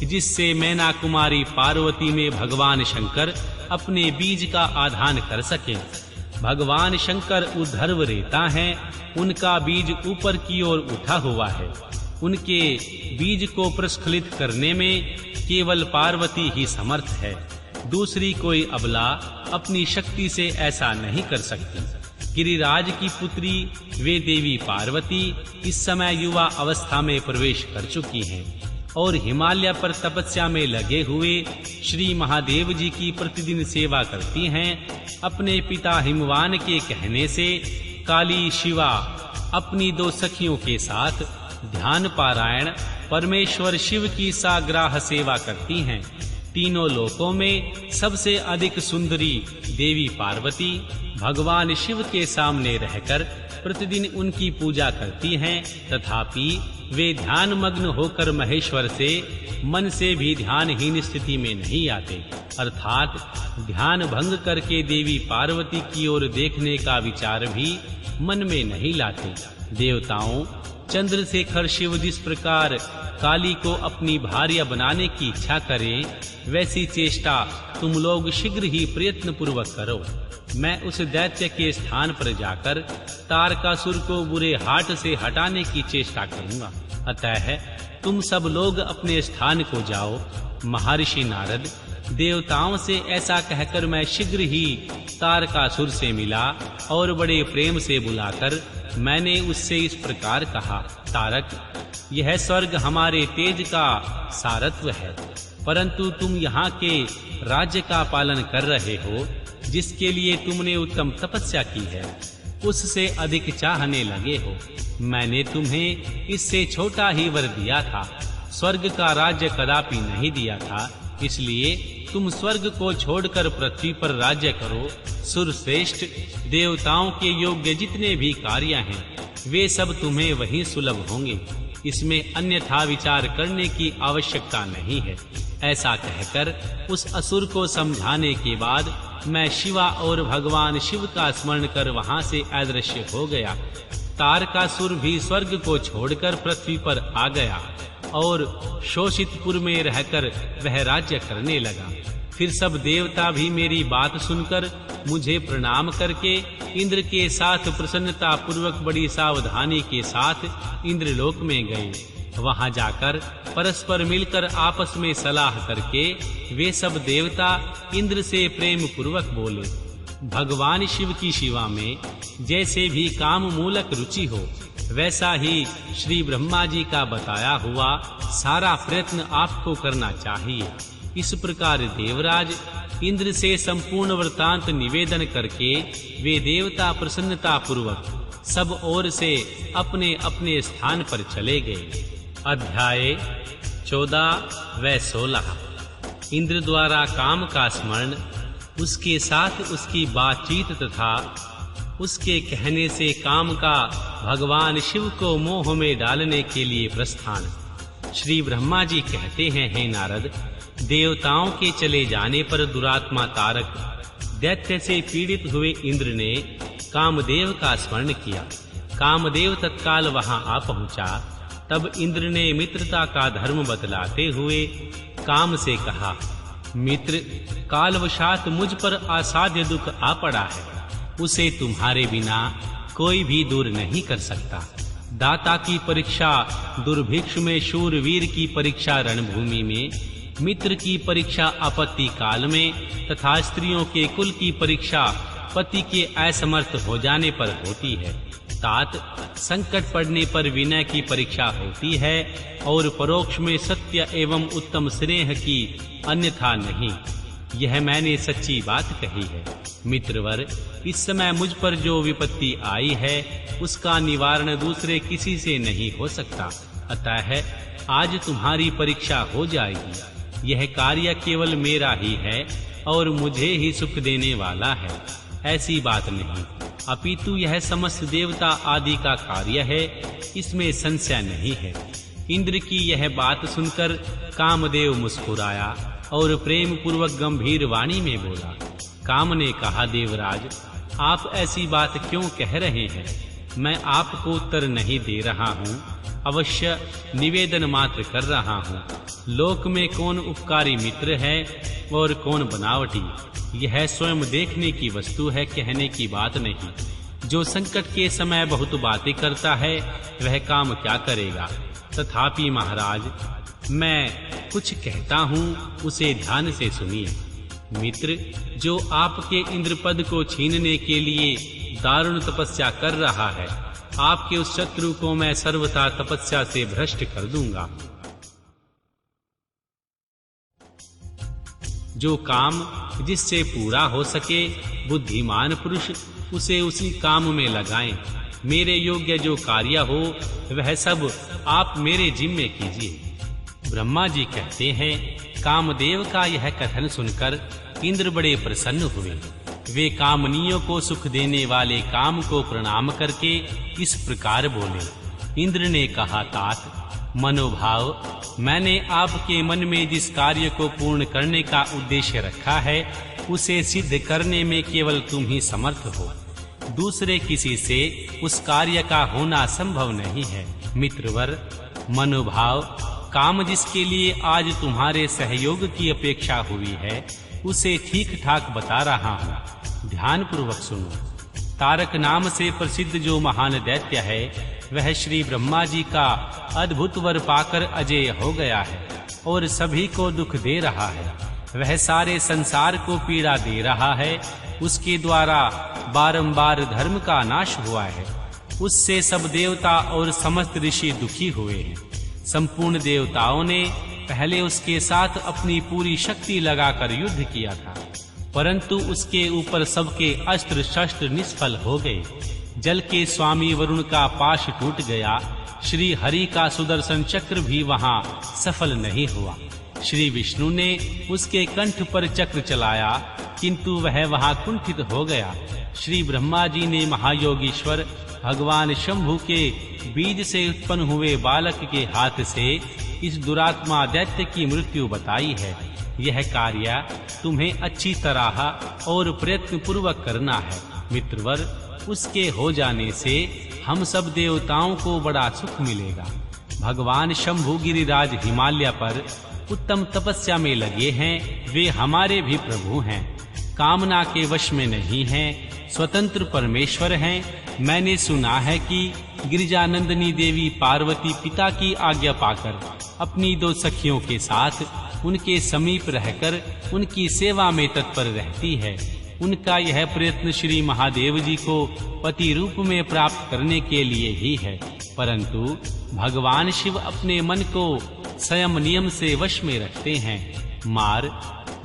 जिससे मैना कुमारी पार्वती में भगवान शंकर अपने बीज का आधान कर सके। भगवान शंकर ऊर्ध्व रेता हैं, उनका बीज ऊपर की ओर उठा हुआ है। उनके बीज को प्रस्खलित करने में केवल पार्वती ही समर्थ है। दूसरी कोई अबला अपनी शक्ति से ऐसा नहीं कर सकती। गिरिराज की पुत्री वे देवी पार्वती इस समय युवा अवस्था में प्रवेश कर चुकी हैं और हिमालय पर तपस्या में लगे हुए श्री महादेव जी की प्रतिदिन सेवा करती हैं। अपने पिता हिमवान के कहने से काली शिवा अपनी 2 सखियों के साथ ध्यान पारायण परमेश्वर शिव की साग्राह सेवा करती हैं। तीनों लोकों में सबसे अधिक सुंदरी देवी पार्वती भगवान शिव के सामने रहकर प्रतिदिन उनकी पूजा करती हैं। तथापि वे ध्यान मग्न होकर महेश्वर से मन से भी ध्यानहीन स्थिति में नहीं आते, अर्थात ध्यान भंग करके देवी पार्वती की ओर देखने का विचार भी मन में नहीं लाते। देवताओं, चंद्रशेखर शिव जिस प्रकार काली को अपनी भार्या बनाने की इच्छा करें, वैसी चेष्टा तुम लोग शीघ्र ही प्रयत्न पूर्वक करो। मैं उस दैत्य के स्थान पर जाकर तारकासुर को बुरे हाथ से हटाने की चेष्टा करूंगा। अतः तुम सब लोग अपने स्थान को जाओ। महर्षि नारद, देवताओं से ऐसा कहकर मैं शीघ्र ही तारकासुर से मिला और बड़े प्रेम से बुलाकर मैंने उससे इस प्रकार कहा, तारक, यह स्वर्ग हमारे तेज का सारत्व है, परंतु तुम यहाँ के राज्य का पालन कर रहे हो, जिसके लिए तुमने उत्तम तपस्या की है, उससे अधिक चाहने लगे हो। मैंने तुम्हें इससे छोटा ही वर दिया था, स्वर्ग का राज्य कदापि नहीं दिया था। इसलिए तुम स्वर्ग को छोड़कर पृथ्वी पर राज्य करो। सुरश्रेष्ठ, देवताओं के योग्य जितने भी कार्य हैं, वे सब तुम्हें वहीं सुलभ होंगे। इसमें अन्यथा विचार करने की आवश्यकता नहीं है। ऐसा कहकर उस असुर को समझाने के बाद मैं शिवा और भगवान शिव का स्मरण कर वहां से अदृश्य हो गया। तारकासुर भी स्वर्ग को छोड़कर पृथ्वी पर आ गया और शोषितपुर में रहकर वह राज्य करने लगा। फिर सब देवता भी मेरी बात सुनकर मुझे प्रणाम करके इंद्र के साथ प्रसन्नता पूर्वक बड़ी सावधानी के साथ इंद्रलोक में गए। वहां जाकर परस्पर मिलकर आपस में सलाह करके वे सब देवता इंद्र से प्रेम पूर्वक बोले, भगवान शिव की शिवा में जैसे भी काम मूलक रुचि हो, वैसा ही श्री ब्रह्मा जी का बताया हुआ सारा प्रयत्न आपको करना चाहिए। इस प्रकार देवराज इंद्र से संपूर्ण वृत्तांत निवेदन करके वे देवता प्रसन्नता पूर्वक सब ओर से अपने अपने स्थान पर चले गए। अध्याय 14 व 16। इंद्र द्वारा काम का स्मरण, उसके साथ उसकी बातचीत तथा उसके कहने से काम का भगवान शिव को मोह में डालने के लिए प्रस्थान। श्री ब्रह्मा जी कहते हैं, हे नारद, देवताओं के चले जाने पर दुरात्मा तारक दैत्य से पीड़ित हुए इंद्र ने कामदेव का स्मरण किया। कामदेव तत्काल वहां आ पहुंचा। तब इंद्र ने मित्रता का धर्म बतलाते हुए काम से कहा, मित्र, कालवशात मुझ पर असाध्य दुख आ पड़ा है, उसे तुम्हारे बिना कोई भी दूर नहीं कर सकता। दाता की परीक्षा दुर्भिक्ष में, शूरवीर की परीक्षा रणभूमि में, मित्र की परीक्षा आपत्ति काल में तथा स्त्रियों के कुल की परीक्षा पति के असमर्थ हो जाने पर होती है। तात, संकट पड़ने पर विनय की परीक्षा होती है और परोक्ष में सत्य एवं उत्तम स्नेह की, अन्यथा नहीं। यह मैंने सच्ची बात कही है। मित्रवर, इस समय मुझ पर जो विपत्ति आई है उसका निवारण दूसरे किसी से नहीं हो सकता। अतः आज तुम्हारी परीक्षा हो जाएगी। यह कार्य केवल मेरा ही है और मुझे ही सुख देने वाला है, ऐसी बात नहीं, अपितु यह समस्त देवता आदि का कार्य है, इसमें संशय नहीं है। इंद्र की यह बात सुनकर कामदेव मुस्कुराया और प्रेम पूर्वक गंभीर वाणी में बोला। काम ने कहा, देवराज, आप ऐसी बात क्यों कह रहे हैं? मैं आपको उत्तर नहीं दे रहा हूँ। अवश्य निवेदन मात्र कर रहा हूँ। लोक में कौन उपकारी मित्र है और कौन बनावटी, यह स्वयं देखने की वस्तु है, कहने की बात नहीं। जो संकट के समय बहुत बातें करता है वह काम क्या करेगा। तथापि महाराज, मैं कुछ कहता हूँ, उसे ध्यान से सुनिए। मित्र, जो आपके इंद्रपद को छीनने के लिए दारुण तपस्या कर रहा है, आपके उस शत्रु को मैं सर्वथा तपस्या से भ्रष्ट कर दूंगा। जो काम जिससे पूरा हो सके, बुद्धिमान पुरुष उसे उसी काम में लगाएं। मेरे योग्य जो कार्य हो वह सब आप मेरे जिम्मे कीजिए। ब्रह्मा जी कहते हैं, कामदेव का यह कथन सुनकर इंद्र बड़े प्रसन्न हुए। वे कामनियों को सुख देने वाले काम को प्रणाम करके इस प्रकार बोले। इंद्र ने कहा, तात मनोभाव, मैंने आपके मन में जिस कार्य को पूर्ण करने का उद्देश्य रखा है उसे सिद्ध करने में केवल तुम ही समर्थ हो। दूसरे किसी से उस कार्य का होना संभव नहीं है। मित्रवर, मनोभाव, काम जिसके लिए आज तुम्हारे सहयोग की अपेक्षा हुई है उसे ठीक ठाक बता रहा हूँ, ध्यान पूर्वक सुनो। तारक नाम से प्रसिद्ध जो महान दैत्य है वह श्री ब्रह्मा जी का अद्भुत वर पाकर अजेय हो गया है और सभी को दुख दे रहा है। वह सारे संसार को पीड़ा दे रहा है। उसके द्वारा बारंबार धर्म का नाश हुआ है। उससे सब देवता और समस्त ऋषि दुखी हुए हैं। संपूर्ण देवताओं ने पहले उसके साथ अपनी पूरी शक्ति लगाकर युद्ध किया था, परंतु उसके ऊपर सबके अस्त्र शस्त्र निष्फल हो गए। जल के स्वामी वरुण का पाश टूट गया। श्री हरि का सुदर्शन चक्र भी वहां सफल नहीं हुआ। श्री विष्णु ने उसके कंठ पर चक्र चलाया, किंतु वह वहां कुंठित हो गया। श्री ब्रह्मा जी ने महायोगीश्वर भगवान शंभु के बीज से उत्पन्न हुए बालक के हाथ से इस दुरात्मा दैत्य की मृत्यु बताई है। यह कार्य तुम्हें अच्छी तरह और प्रयत्न पूर्वक करना है। मित्रवर, उसके हो जाने से हम सब देवताओं को बड़ा सुख मिलेगा। भगवान शंभु गिरिराज हिमालय पर उत्तम तपस्या में लगे हैं। वे हमारे भी प्रभु हैं, कामना के वश में नहीं हैं, स्वतंत्र परमेश्वर हैं। मैंने सुना है कि गिरिजानंदिनी देवी पार्वती पिता की आज्ञा पाकर अपनी दो सखियों के साथ उनके समीप रहकर उनकी सेवा में तत्पर रहती है। उनका यह प्रयत्न श्री महादेव जी को पति रूप में प्राप्त करने के लिए ही है, परंतु भगवान शिव अपने मन को संयम नियम से वश में रखते हैं। मार,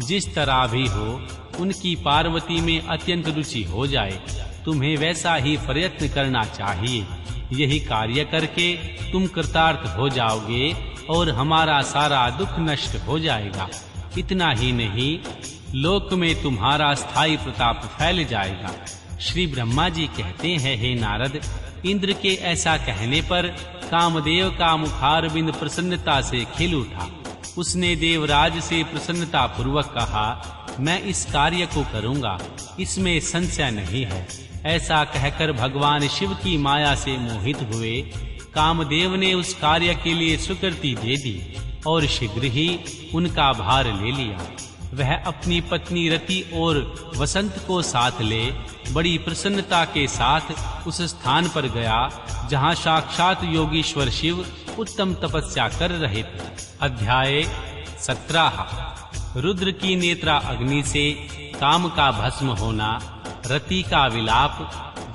जिस तरह भी हो उनकी पार्वती में अत्यंत रुचि हो जाए, तुम्हें वैसा ही प्रयत्न करना चाहिए। यही कार्य करके तुम कृतार्थ हो जाओगे और हमारा सारा दुख नष्ट हो जाएगा। इतना ही नहीं, लोक में तुम्हारा स्थायी प्रताप फैल जाएगा। श्री ब्रह्मा जी कहते हैं, हे नारद, इंद्र के ऐसा कहने पर कामदेव का मुखारबिंद प्रसन्नता से खिल उठा। उसने देवराज से प्रसन्नता पूर्वक कहा, मैं इस कार्य को करूंगा, इसमें संशय नहीं है। ऐसा कहकर भगवान शिव की माया से मोहित हुए कामदेव ने उस कार्य के लिए स्वीकृति दे दी और शीघ्र ही उनका भार ले लिया। वह अपनी पत्नी रति और वसंत को साथ ले बड़ी प्रसन्नता के साथ उस स्थान पर गया जहां साक्षात योगीश्वर शिव उत्तम तपस्या कर रहे थे। अध्याय 17। रुद्र की नेत्रा अग्नि से काम का भस्म होना, रति का विलाप,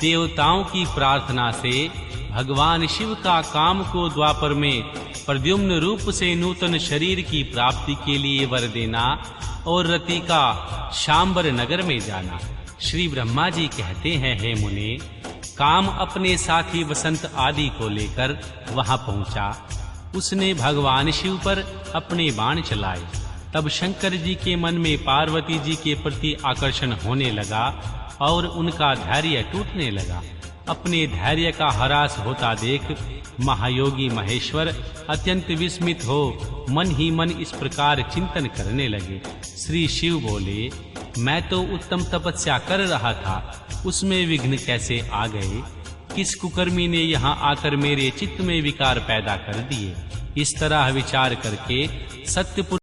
देवताओं की प्रार्थना से भगवान शिव का काम को द्वापर में प्रद्युम्न रूप से नूतन शरीर की प्राप्ति के लिए वर देना और रति का शांबर नगर में जाना। श्री ब्रह्मा जी कहते हैं, हे मुने, काम अपने साथी वसंत आदि को लेकर वहां पहुंचा। उसने भगवान शिव पर अपने बाण चलाए। तब शंकर जी के मन में पार्वती जी के प्रति आकर्षण होने लगा और उनका धैर्य टूटने लगा। अपने धैर्य का ह्रास होता देख महायोगी महेश्वर अत्यंत विस्मित हो मन ही मन इस प्रकार चिंतन करने लगे। श्री शिव बोले, मैं तो उत्तम तपस्या कर रहा था, उसमें विघ्न कैसे आ गए? किस कुकर्मी ने यहाँ आकर मेरे चित्त में विकार पैदा कर दिए। इस तरह विचार करके सत्य